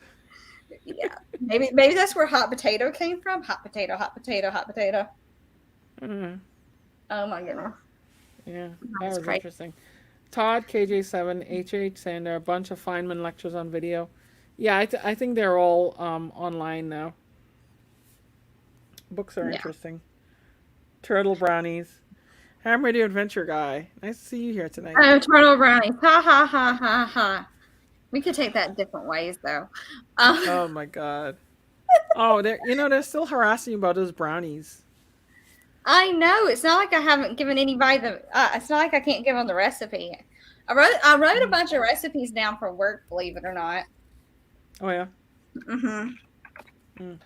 Yeah, maybe that's where hot potato came from. Hot potato, hot potato, hot potato. Mm, Oh my goodness, yeah, that that's was crazy. interesting. Todd, KJ7, HH saying there are a bunch of Feynman lectures on video. Yeah, I think they're all online now. Books are Yeah. interesting. Turtle brownies. Ham Radio Adventure Guy. Nice to see you here tonight. Oh, turtle brownies. Ha ha ha ha ha. We could take that different ways though. Oh my God. Oh, they're still harassing you about those brownies. I know. It's not like I haven't given anybody the. It's not like I can't give them the recipe. I wrote a bunch of recipes down for work. Believe it or not. Oh yeah. Mhm. Mm.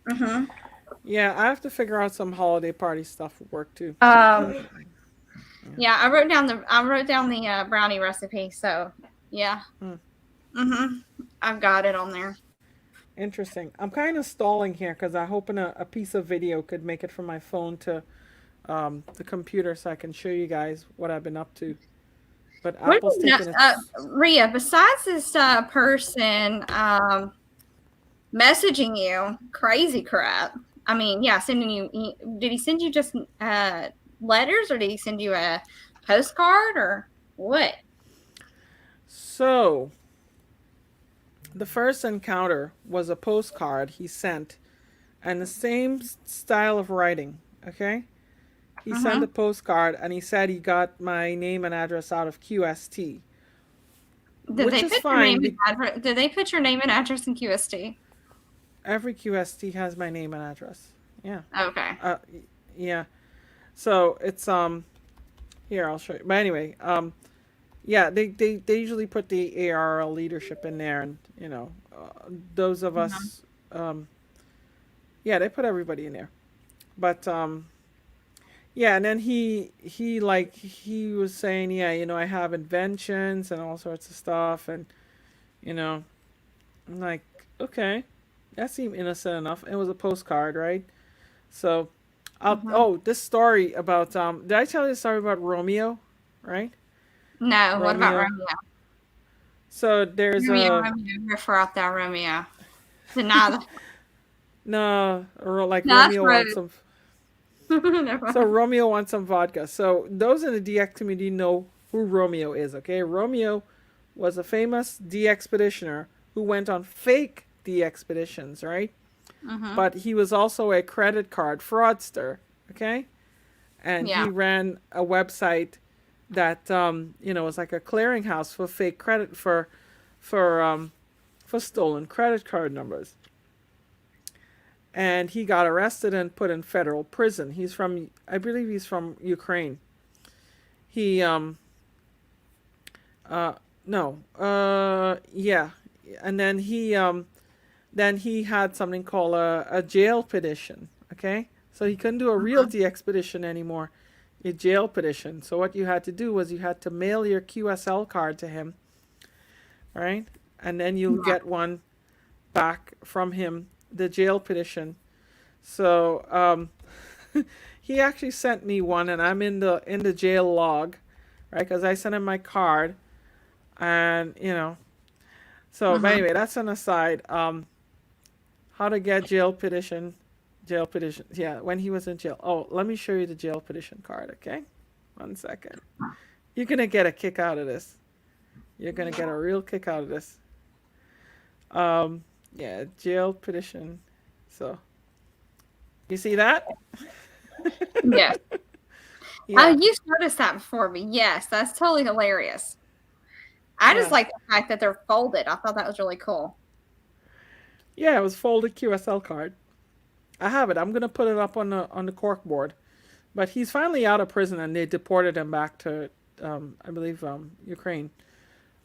Mhm. Yeah, I have to figure out some holiday party stuff for work too. Yeah, I wrote down the brownie recipe. So yeah. Mm. Mhm. I've got it on there. Interesting. I'm kind of stalling here because I'm hoping a piece of video could make it from my phone to the computer so I can show you guys what I've been up to. But Apple's taking its. Rhea, besides this person messaging you crazy crap, I mean, yeah, sending you. Did he send you just letters, or did he send you a postcard, or what? So, the first encounter was a postcard he sent, and the same style of writing. Okay, he sent a postcard, and he said he got my name and address out of QST, which is fine. Did they put your name and address in QST? Every QST has my name and address. Yeah. Okay. Yeah. So it's here I'll show you. But anyway, yeah, they usually put the ARL leadership in there, and those of us, yeah, they put everybody in there. But yeah, and then he was saying, yeah, I have inventions and all sorts of stuff, and I'm like, okay, that seemed innocent enough. It was a postcard, right? So, this story about did I tell you the story about Romeo, right? No, what about Romeo? So there's Romeo, refer out that Romeo. Deny the. No, or like No, Romeo wants some. So Romeo wants some vodka. So those in the DX community know who Romeo is. Okay, Romeo was a famous DXpeditioner who went on fake DXpeditions, right? But he was also a credit card fraudster. Okay, and he ran a website that was like a clearinghouse for fake credit for stolen credit card numbers. And he got arrested and put in federal prison. I believe he's from Ukraine. He yeah, and then he had something called a jail petition. Okay, so he couldn't do a real DXpedition anymore. A jail petition. So what you had to do was you had to mail your QSL card to him, right? And then you'll get one back from him, the jail petition. So he actually sent me one, and I'm in the jail log, right? Because I sent him my card, and So, but anyway, that's an aside. How to get jail petition. Yeah, when he was in jail. Oh, let me show you the jail petition card, okay? 1 second. You're going to get a kick out of this. You're going to get a real kick out of this. Yeah, jail petition. So, you see that? Yeah. Oh, you noticed that before me. Yes, that's totally hilarious. I just like the fact that they're folded. I thought that was really cool. Yeah, it was folded QSL card. I have it. I'm gonna put it up on the cork board. But he's finally out of prison, and they deported him back to, I believe, Ukraine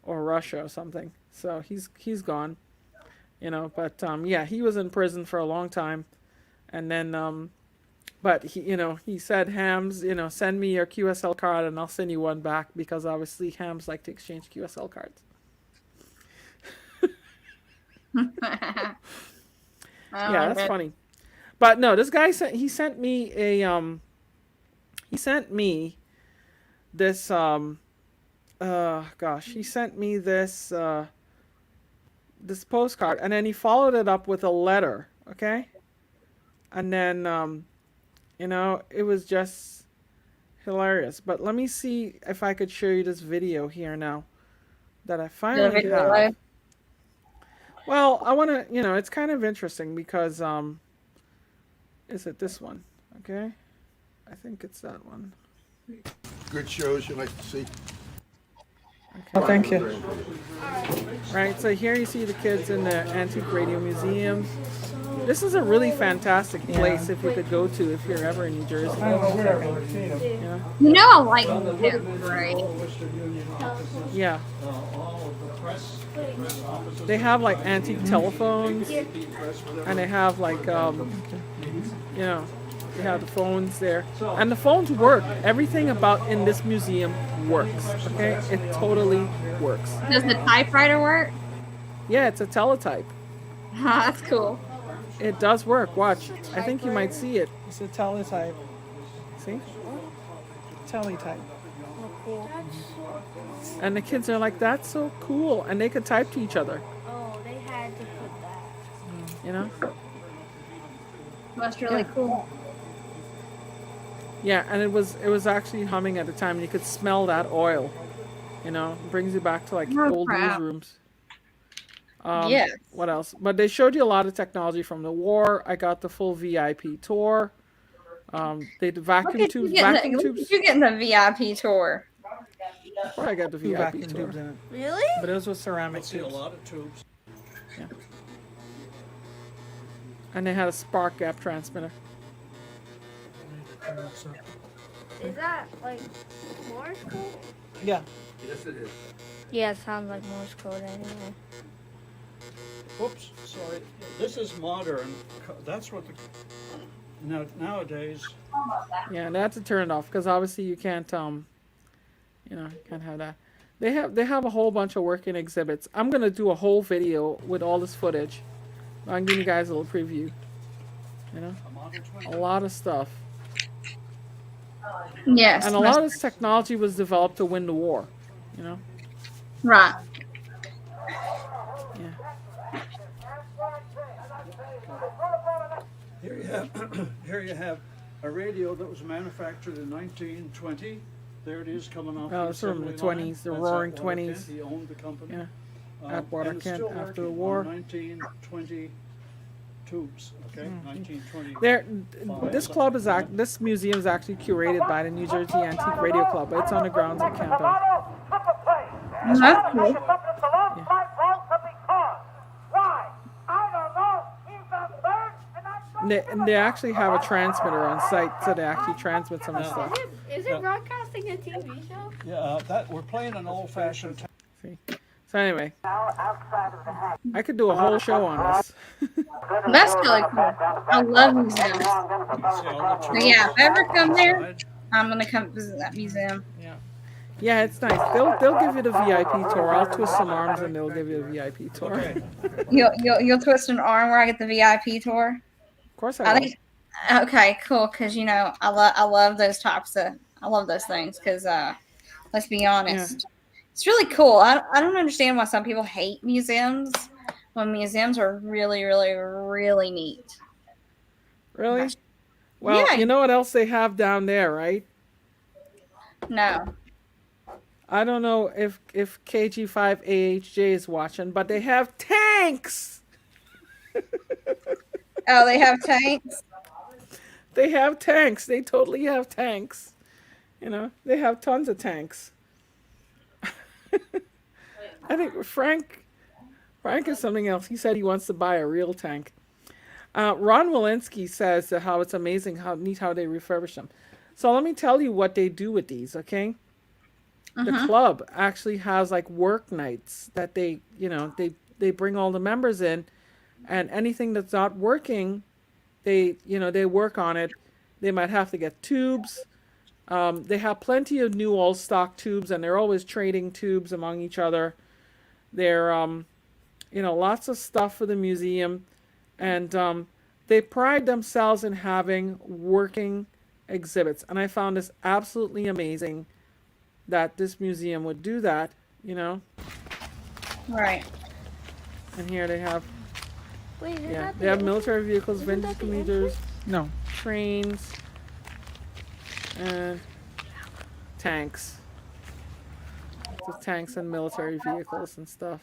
or Russia or something. So he's gone. But yeah, he was in prison for a long time, and then but he said, Hams, send me your QSL card and I'll send you one back, because obviously Hams like to exchange QSL cards. Yeah, that's funny. But no, this guy sent me this he sent me this this postcard, and then he followed it up with a letter, okay? And then it was just hilarious. But let me see if I could show you this video here now that I finally have. Well, I want to, it's kind of interesting because is it this one? Okay. I think it's that one. Good shows you like to see. Okay. Oh, thank you. Right, so here you see the kids in the Antique Radio Museum. This is a really fantastic place if you could go to if you're ever in New Jersey. Yeah. I like them, right? Yeah. They have like antique telephones, and they have like they have the phones there, and the phones work. Everything about in this museum works. Okay, it totally works. Does the typewriter work? Yeah, it's a teletype. That's cool. It does work. Watch. I think you might see it. It's a teletype. See? Teletype. And the kids are like, that's so cool. And they could type to each other. Oh, they had to put that. That's really cool. Yeah, and it was actually humming at the time, and you could smell that oil. You know, it brings you back to like Oh, old crap. newsrooms. Yes. What else? But they showed you a lot of technology from the war. I got the full VIP tour. They did Look vacuum at you tubes. getting Vacuum the, look tubes. at you getting the VIP tour. Before I got the Two VIP vacuum tour, tubes in it. Really? but those were I ceramic see a tubes. lot of tubes. Yeah. And they had a spark gap transmitter. Is that like Morse code? Yeah. Yes, it is. Yeah, it sounds like Morse code anyway. Whoops, sorry. This is modern. That's what the nowadays. Yeah, and they had to turn it off because obviously you can't you can't have that. They have a whole bunch of working exhibits. I'm gonna do a whole video with all this footage. I'm giving you guys a little preview. You know, A Model 20. a lot of stuff. Yes. And a lot of this technology was developed to win the war. You know? Right. Yeah. Here you have a radio that was manufactured in 1920. There it is coming off. Oh, the it's from the assembly line. 20s, the That's Roaring at Waterkent. 20s. He owned the company. Yeah. At And it's Waterkent still after the working war. on 1920 tubes. Okay, 1920. There, this club is this museum is actually curated by the New Jersey Antique Radio Club. But it's on the grounds at campus. That's cool. And they actually have a transmitter on site, so they actually transmit some of the stuff. Is it broadcasting a TV show? Yeah, that we're playing an old-fashioned. See? So anyway, I could do a whole show on this. That's really cool. I love museums. So yeah, if I ever come there, I'm gonna come visit that museum. Yeah, it's nice. They'll give you the VIP tour. I'll twist some arms and they'll give you a VIP tour. Okay. You'll twist an arm where I get the VIP tour. Of course I I will. think. Okay, cool. Because I love those types of I love those things. Because let's be honest, it's really cool. I don't understand why some people hate museums when museums are really, really, really neat. Really? Well, Yeah. you know what else they have down there, right? No. I don't know if KG5AHJ is watching, but they have tanks. Oh, they have tanks. They have tanks. They totally have tanks. You know, they have tons of tanks. I think Frank is something else. He said he wants to buy a real tank. Ron Walensky says that how it's amazing, how neat how they refurbish them. So let me tell you what they do with these, okay? The club actually has like work nights that they bring all the members in, and anything that's not working, they work on it. They might have to get tubes. They have plenty of new all stock tubes, and they're always trading tubes among each other. They're lots of stuff for the museum, and they pride themselves in having working exhibits. And I found this absolutely amazing that this museum would do that, Right. And here they have, Wait, is yeah, that they the have engine? military vehicles, Isn't vintage that the computers, no, trains, and tanks. The tanks and military vehicles and stuff.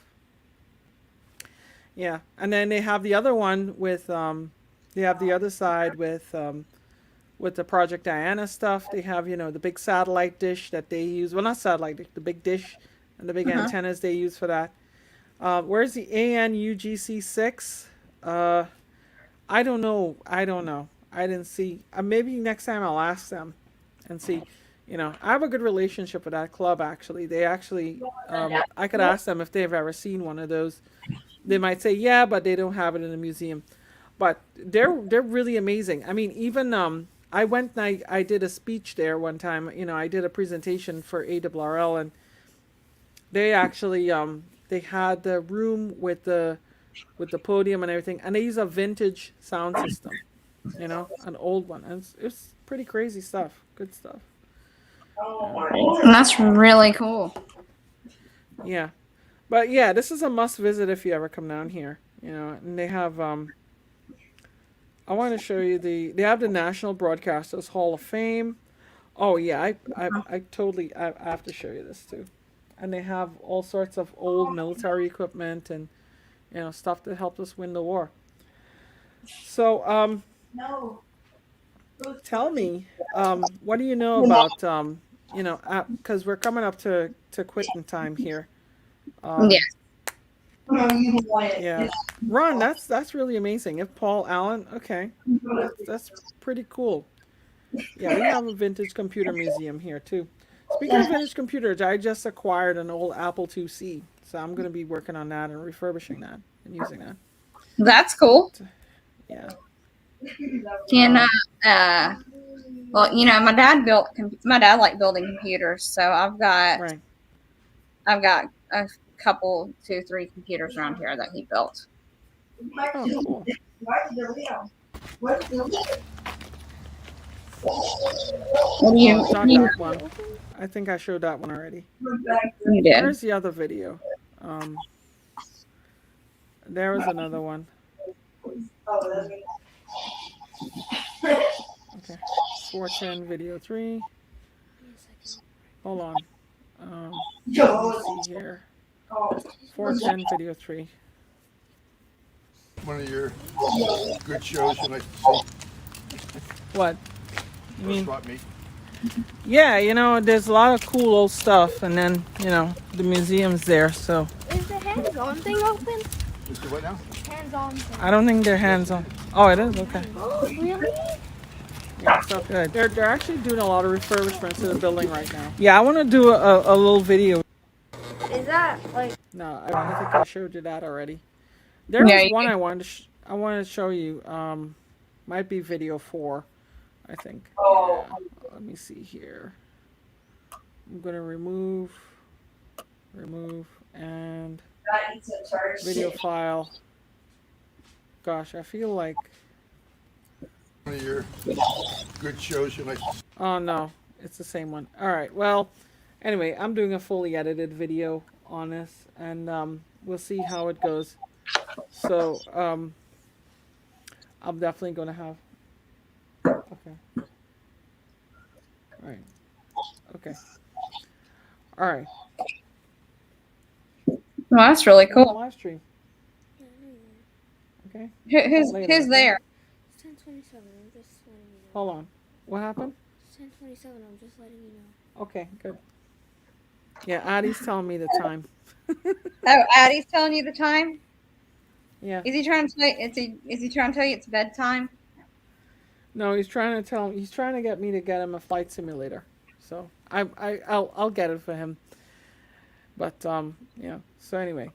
Yeah, and then they have the other one with, they have the other side with the Project Diana stuff. They have, the big satellite dish that they use. Well, not satellite dish, the big dish and the big antennas they use for that. Where's the ANUGC6? I don't know. I didn't see. Maybe next time I'll ask them and see. I have a good relationship with that club, actually. They actually, I could ask them if they've ever seen one of those. They might say, yeah, but they don't have it in the museum. But they're really amazing. I mean, even I went and I did a speech there one time. I did a presentation for ARRL, and they actually they had the room with the podium and everything, and they use a vintage sound system, an old one, and it's pretty crazy stuff, good stuff. That's really cool. Yeah, but yeah, this is a must visit if you ever come down here. And they have I want to show you they have the National Broadcasters Hall of Fame. Oh yeah, I totally I have to show you this too. And they have all sorts of old military equipment and stuff that helped us win the war. So tell me, what do you know about because we're coming up to quitting time here. Yeah. Yeah, Ron, that's really amazing. If Paul Allen, okay, that's pretty cool. Yeah, we have a vintage computer museum here too. Speaking of vintage computers, I just acquired an old Apple IIc, so I'm going to be working on that and refurbishing that and using that. That's cool. Yeah. Can well, my dad liked building computers, so Right. I've got a couple, 2, 3 computers around here that he built. Oh, cool. Not that one. I think I showed that one already. You did. Where's the other video? There was another one. Okay. 410 video 3. Hold on. Let me see here. 410 video 3. One of your good shows you like to see. What? You mean? Swap meet. Yeah, there's a lot of cool old stuff, and then, the museum's there, so Is the hands-on thing open? Is the what now? Hands-on thing. I don't think they're hands-on. Oh, it is? Okay. Really? Yeah, so good. They're actually doing a lot of refurbishments to the building right now. Yeah, I want to do a little video. Is that like? No, I think I showed you that already. There was one I wanted to show you. Might be video 4, I think. Yeah. Let me see here. I'm gonna remove, and video file. Gosh, I feel like. One of your good shows you like to see. Oh no, it's the same one. All right. Well, anyway, I'm doing a fully edited video on this, and we'll see how it goes. So, I'm definitely gonna have. Okay. All right. Okay. All right. Well, that's really cool. Live stream. Okay. Who's Later. there? It's 10:27. I'm just letting you know. Hold on. What happened? It's 10:27. I'm just letting you know. Okay. Good. Yeah, Addie's telling me the time. Oh, Addie's telling you the time. Yeah. Is he trying to tell you it's bedtime? No, he's trying to get me to get him a flight simulator. So I'll get it for him. But yeah. So anyway,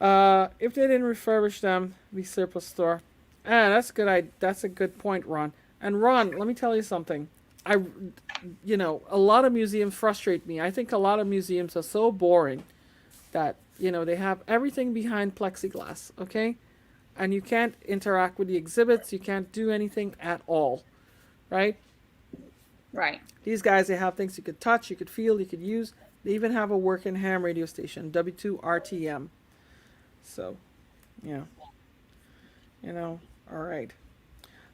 if they didn't refurbish them, the surplus store. That's good. That's a good point, Ron. And Ron, let me tell you something. A lot of museums frustrate me. I think a lot of museums are so boring that they have everything behind plexiglass. Okay. And you can't interact with the exhibits. You can't do anything at all, right? Right. These guys, they have things you could touch, you could feel, you could use. They even have a working ham radio station, W2 RTM. So, yeah. All right.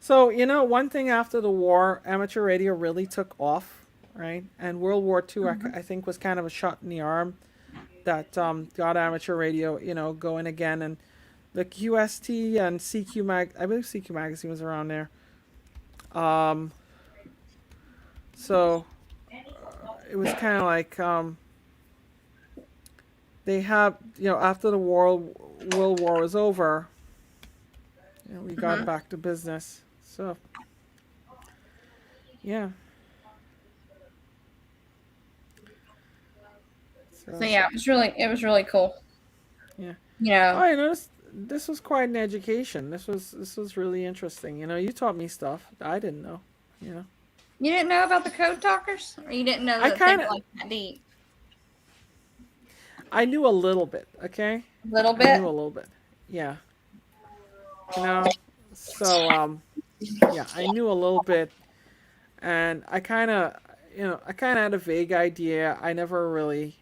So, one thing after the war, amateur radio really took off, right? And World War II, I think, was kind of a shot in the arm that got amateur radio, going again. And the QST and CQ I believe CQ magazine was around there. So it was kind of like they have after the World War was over, we got back to business. So yeah. So yeah, it was really cool. Yeah. Yeah. Oh, I noticed this was quite an education. This was really interesting. You taught me stuff I didn't know. You didn't know about the code talkers, or you didn't know that they were like that deep? I knew a little bit. Okay. A little I bit. knew a little bit. Yeah. So yeah, I knew a little bit, and I kind of had a vague idea. I never really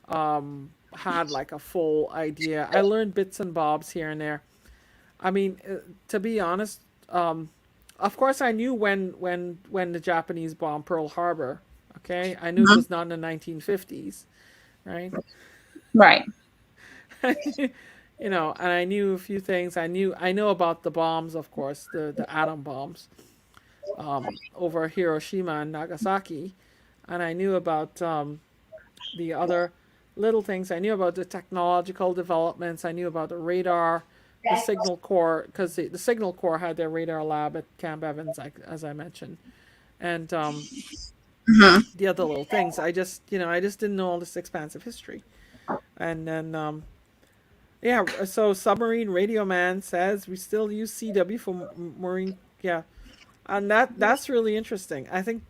had like a full idea. I learned bits and bobs here and there. I mean, to be honest, of course, I knew when the Japanese bombed Pearl Harbor. Okay, I knew it was not in the 1950s, right? Right. You know, and I knew a few things. I know about the bombs, of course, the atom bombs over Hiroshima and Nagasaki, and I knew about the other little things. I knew about the technological developments. I knew about the radar, the signal corps, because the signal corps had their radar lab at Camp Evans, as I mentioned, and the other little things. I just didn't know all this expansive history, and then. Yeah, so Submarine Radio Man says we still use CW for marine. Yeah, and that's really interesting. I think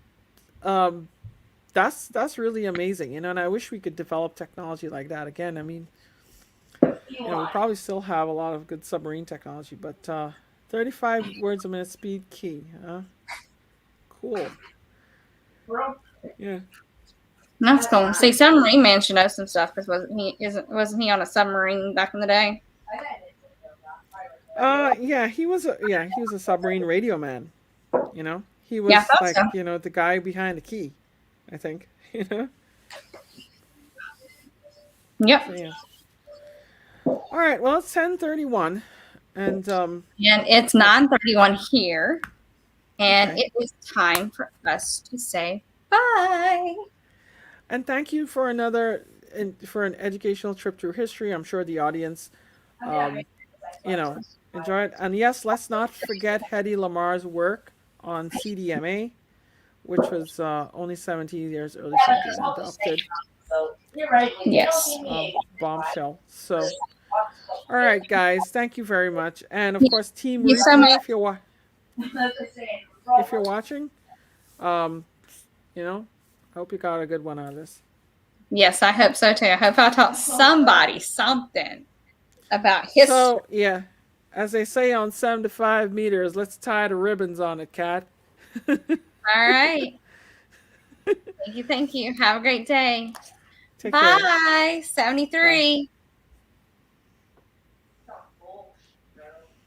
that's really amazing. You know, and I wish we could develop technology like that again. I mean, you know, we probably still have a lot of good submarine technology, but 35 words a minute speed key. Huh? Cool. Yeah. That's cool. See, Submarine Man should know some stuff because wasn't he on a submarine back in the day? Yeah, he was a submarine radio man. You know, he was Yeah, I thought like, so. you know, the guy behind the key. I think. You know. Yep. So, yeah. All right. Well, it's 10:31, and And it's 9:31 here, and Okay. it is time for us to say bye. and thank you for for an educational trip through history. I'm sure the audience, you know, enjoy it. And yes, let's not forget Hedy Lamar's work on CDMA, which was only 17 years early from being adopted. Yes. Bombshell. So, all right, guys, thank you very much, and of course, Team Thank you so Replay, much. if you're watching, um, you know, I hope you got a good one out of this. Yes, I hope so too. I hope I taught somebody something about history. So yeah, as they say on 75 meters, let's tie the ribbons on it, Kat. All right. Thank you. Have a great day. Take care. Bye. 73.